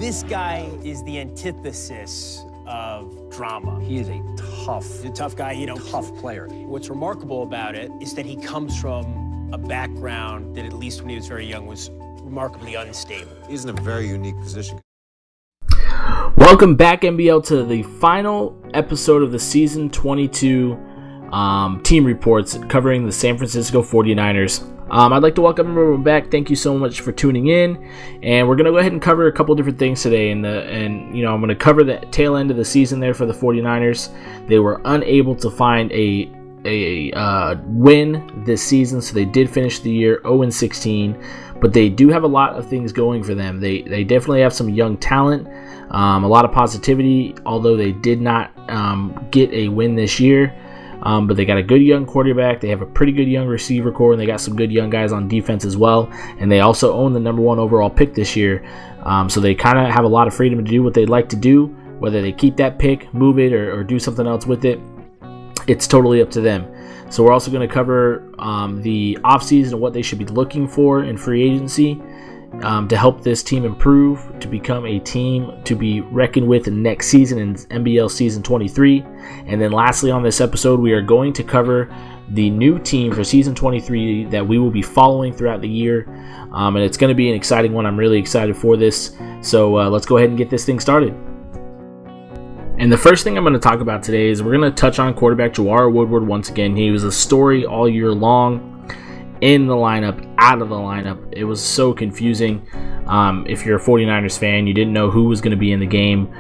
This guy is the antithesis of drama. He is a tough guy, tough player. What's remarkable about it is that he comes from a background that, at least when he was very young, was remarkably unstable. He's in a very unique position. Welcome back, NBL, to the final episode of the season 22 team reports covering the San Francisco 49ers. I'd like to welcome everyone back. Thank you so much for tuning in, and we're going to go ahead and cover a couple different things today. I'm going to cover the tail end of the season there for the 49ers. They were unable to find a win this season, so they did finish the year 0-16, but they do have a lot of things going for them. They definitely have some young talent, a lot of positivity, although they did not get a win this year. But they got a good young quarterback. They have a pretty good young receiver core, and they got some good young guys on defense as well. And they also own the number 1 overall pick this year. So they kind of have a lot of freedom to do what they'd like to do. Whether they keep that pick, move it, or do something else with it, it's totally up to them. So we're also going to cover the offseason and what they should be looking for in free agency to help this team improve, to become a team to be reckoned with next season in NBL Season 23. And then lastly on this episode, we are going to cover the new team for Season 23 that we will be following throughout the year. And it's going to be an exciting one. I'm really excited for this. So let's go ahead and get this thing started. And the first thing I'm going to talk about today is we're going to touch on quarterback Jawar Woodward once again. He was a story all year long. In the lineup, out of the lineup. It was so confusing. If you're a 49ers fan, you didn't know who was going to be in the game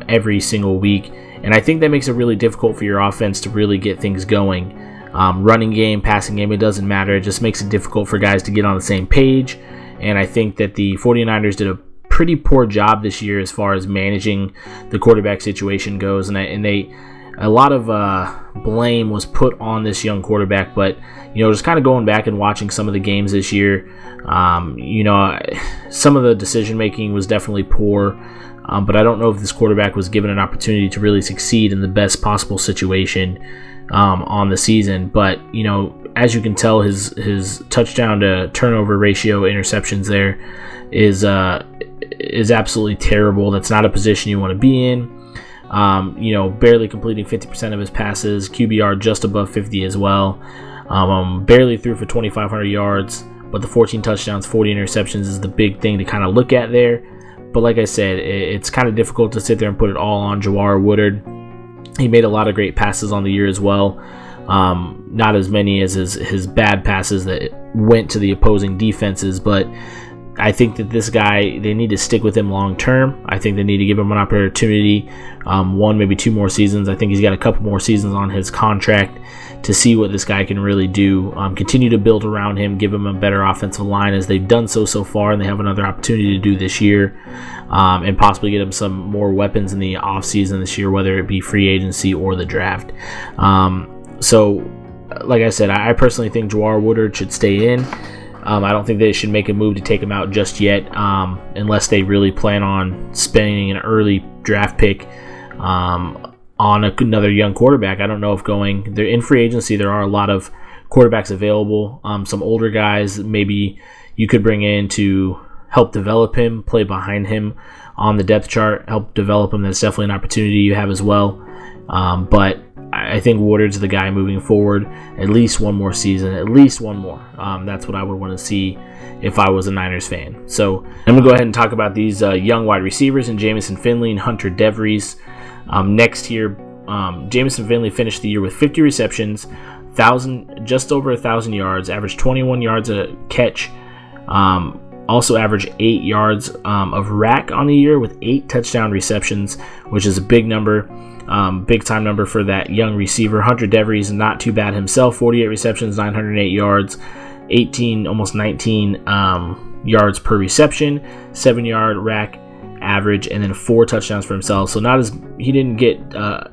every single week. And I think that makes it really difficult for your offense to really get things going. Running game, passing game, it doesn't matter. It just makes it difficult for guys to get on the same page. And I think that the 49ers did a pretty poor job this year as far as managing the quarterback situation goes. A lot of blame was put on this young quarterback, but just kind of going back and watching some of the games this year, some of the decision making was definitely poor, but I don't know if this quarterback was given an opportunity to really succeed in the best possible situation on the season. But as you can tell, his touchdown to turnover ratio, interceptions there is absolutely terrible. That's not a position you want to be in. Barely completing 50% of his passes, QBR just above 50 as well. Barely threw for 2,500 yards, but the 14 touchdowns, 40 interceptions is the big thing to kind of look at there. But like I said, it's kind of difficult to sit there and put it all on Jawar Woodard. He made a lot of great passes on the year as well. Not as many as his bad passes that went to the opposing defenses, but I think that this guy, they need to stick with him long term. I think they need to give him an opportunity, 1, maybe 2 more seasons. I think he's got a couple more seasons on his contract to see what this guy can really do. Continue to build around him, give him a better offensive line as they've done so far, and they have another opportunity to do this year, and possibly get him some more weapons in the offseason this year, whether it be free agency or the draft. So, like I said, I personally think Jawar Woodard should stay in. I don't think they should make a move to take him out just yet, unless they really plan on spending an early draft pick on another young quarterback. I don't know if they're in free agency. There are a lot of quarterbacks available. Some older guys maybe you could bring in to help develop him, play behind him on the depth chart, help develop him. That's definitely an opportunity you have as well. But I think Woodard's the guy moving forward. At least one more season, at least one more. That's what I would want to see if I was a Niners fan. So I'm going to go ahead and talk about these young wide receivers in Jamison Finley and Hunter DeVries. Next year, Jamison Finley finished the year with 50 receptions, just over 1,000 yards, averaged 21 yards a catch, also averaged 8 yards of rack on the year with 8 touchdown receptions, which is a big number. Big time number for that young receiver. Hunter DeVries, not too bad himself. 48 receptions, 908 yards, 18, almost 19 yards per reception, 7-yard rack average, and then 4 touchdowns for himself. So he didn't get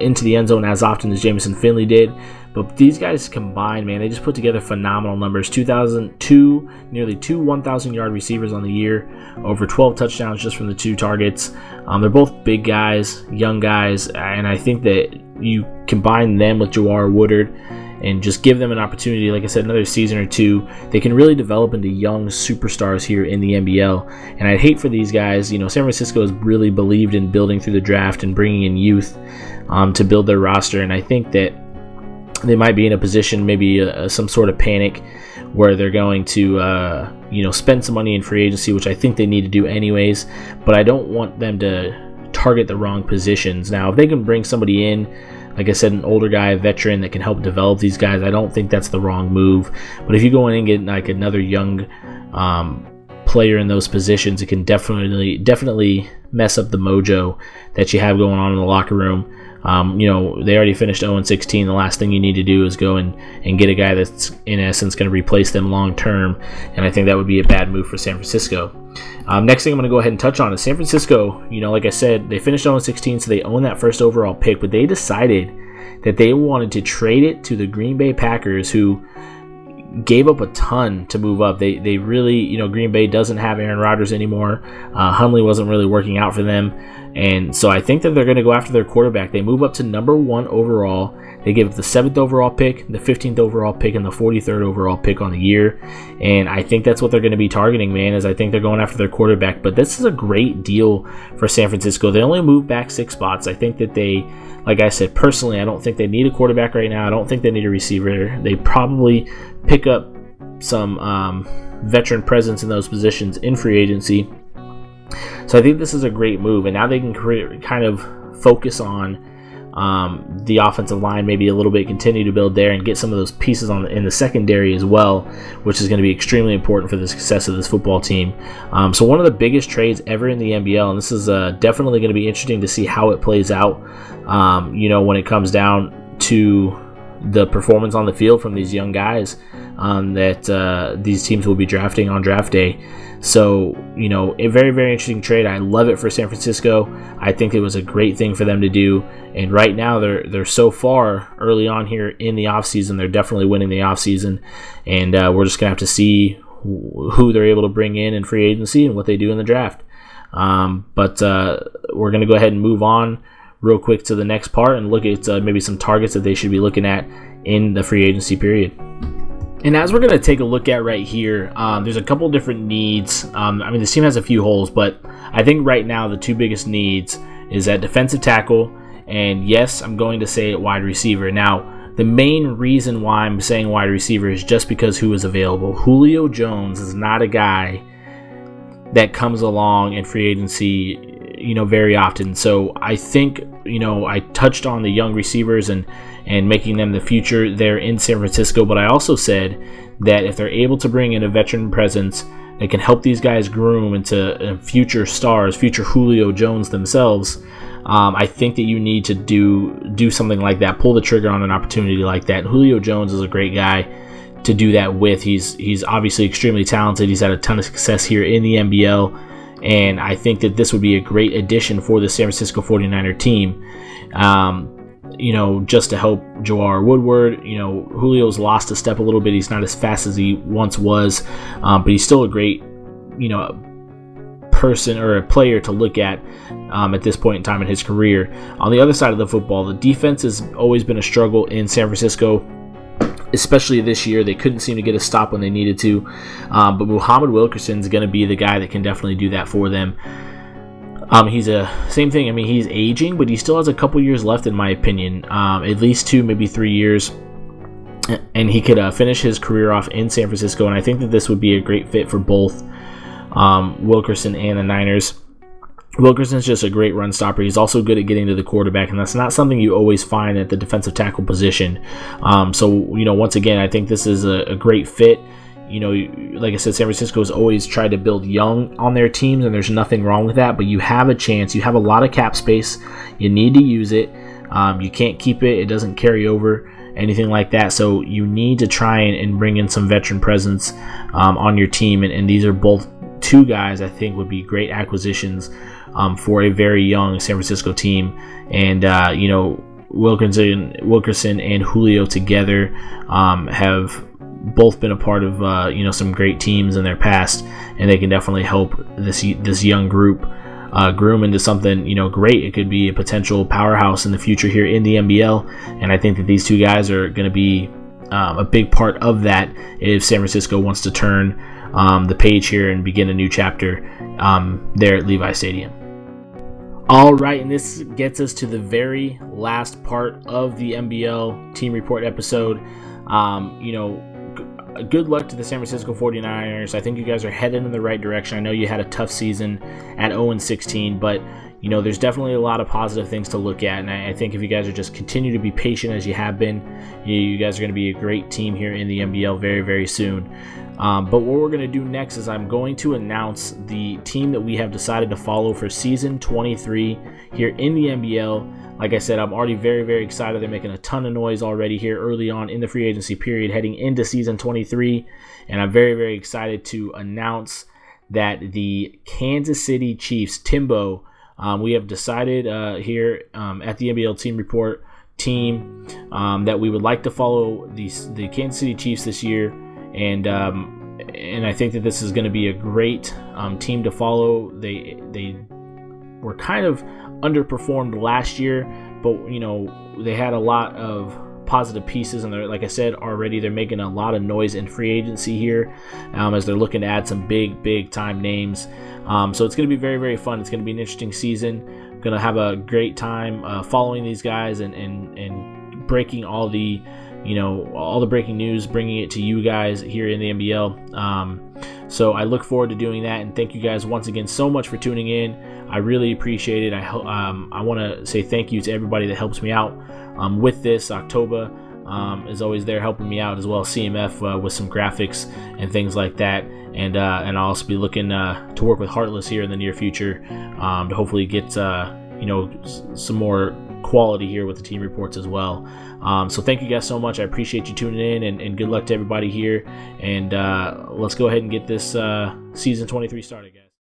into the end zone as often as Jamison Finley did, but these guys combined, man, they just put together phenomenal numbers. Nearly two 1,000-yard receivers on the year, over 12 touchdowns just from the 2 targets. They're both big guys, young guys, and I think that you combine them with Jawar Woodard, and just give them an opportunity, like I said, another season or two, they can really develop into young superstars here in the NBL. And I'd hate for these guys, San Francisco has really believed in building through the draft and bringing in youth to build their roster, and I think that they might be in a position, maybe some sort of panic, where they're going to spend some money in free agency, which I think they need to do anyways, but I don't want them to target the wrong positions. Now, if they can bring somebody in, like I said, an older guy, a veteran that can help develop these guys, I don't think that's the wrong move. But if you go in and get like another young player in those positions, it can definitely mess up the mojo that you have going on in the locker room. They already finished 0-16. The last thing you need to do is go and get a guy that's in essence going to replace them long term, and I think that would be a bad move for San Francisco. Next thing I'm going to go ahead and touch on is San Francisco. Like I said, they finished 0-16, so they own that first overall pick, but they decided that they wanted to trade it to the Green Bay Packers, who gave up a ton to move up. They really, Green Bay doesn't have Aaron Rodgers anymore. Hundley wasn't really working out for them. And so I think that they're going to go after their quarterback. They move up to number 1 overall. They give up the 7th overall pick, the 15th overall pick, and the 43rd overall pick on the year. And I think that's what they're going to be targeting, man, is I think they're going after their quarterback. But this is a great deal for San Francisco. They only moved back 6 spots. I think that they, like I said, personally, I don't think they need a quarterback right now. I don't think they need a receiver. They probably pick up some veteran presence in those positions in free agency. So I think this is a great move, and now they can kind of focus on the offensive line maybe a little bit, continue to build there, and get some of those pieces in the secondary as well, which is going to be extremely important for the success of this football team. So one of the biggest trades ever in the NBL, and this is definitely going to be interesting to see how it plays out, when it comes down to the performance on the field from these young guys that these teams will be drafting on draft day. So, a very, very interesting trade. I love it for San Francisco. I think it was a great thing for them to do. And right now, they're so far early on here in the offseason. They're definitely winning the offseason. And we're just going to have to see who they're able to bring in free agency and what they do in the draft. But we're going to go ahead and move on real quick to the next part and look at maybe some targets that they should be looking at in the free agency period. And as we're going to take a look at right here, there's a couple different needs. This team has a few holes, but I think right now the two biggest needs is at defensive tackle, and yes, I'm going to say at wide receiver. Now, the main reason why I'm saying wide receiver is just because who is available. Julio Jones is not a guy that comes along in free agency, very often. So I think, I touched on the young receivers and making them the future there in San Francisco, but I also said that if they're able to bring in a veteran presence that can help these guys groom into future stars, future Julio Jones themselves, I think that you need to do something like that, pull the trigger on an opportunity like that. And Julio Jones is a great guy to do that with. He's obviously extremely talented. He's had a ton of success here in the NBL, and I think that this would be a great addition for the San Francisco 49er team. Just to help Jawar Woodward. Julio's lost a step a little bit. He's not as fast as he once was, but he's still a great, person or a player to look at this point in time in his career. On the other side of the football, the defense has always been a struggle in San Francisco, especially this year. They couldn't seem to get a stop when they needed to, but Muhammad Wilkerson is going to be the guy that can definitely do that for them. He's same thing. He's aging, but he still has a couple years left, in my opinion. At least 2, maybe 3 years. And he could finish his career off in San Francisco. And I think that this would be a great fit for both Wilkerson and the Niners. Wilkerson's just a great run stopper. He's also good at getting to the quarterback, and that's not something you always find at the defensive tackle position. So, once again, I think this is a great fit. Like I said, San Francisco has always tried to build young on their teams, and there's nothing wrong with that, but you have a chance. You have a lot of cap space. You need to use it. You can't keep it. It doesn't carry over, anything like that. So you need to try and bring in some veteran presence on your team, and these are both two guys I think would be great acquisitions for a very young San Francisco team. And, Wilkerson and Julio together have both been a part of some great teams in their past, and they can definitely help this young group groom into something great. It could be a potential powerhouse in the future here in the NBL, and I think that these two guys are going to be a big part of that if San Francisco wants to turn the page here and begin a new chapter there at Levi Stadium. All right, and this gets us to the very last part of the NBL team report episode. Good luck to the San Francisco 49ers. I think you guys are headed in the right direction. I know you had a tough season at 0-16, but there's definitely a lot of positive things to look at, and I think if you guys are just continue to be patient as you have been, you guys are going to be a great team here in the NBL very, very soon. But what we're going to do next is I'm going to announce the team that we have decided to follow for season 23 here in the NBL. Like I said, I'm already very, very excited. They're making a ton of noise already here early on in the free agency period heading into season 23, and I'm very, very excited to announce that the Kansas City Chiefs, Timbo, we have decided here at the NBL team report team that we would like to follow the Kansas City Chiefs this year, and I think that this is going to be a great team to follow. They were kind of underperformed last year, but they had a lot of positive pieces, and like I said already, they're making a lot of noise in free agency here as they're looking to add some big time names. So it's going to be very, very fun. It's going to be an interesting season. Going to have a great time following these guys and breaking all the breaking news, bringing it to you guys here in the NBL. So I look forward to doing that, and thank you guys once again so much for tuning in. I really appreciate it. I want to say thank you to everybody that helps me out with this. October is always there helping me out, as well as CMF with some graphics and things like that. And I'll also be looking to work with Heartless here in the near future to hopefully get some more quality here with the team reports as well. So thank you guys so much. I appreciate you tuning in, and good luck to everybody here. And let's go ahead and get this season 23 started, guys.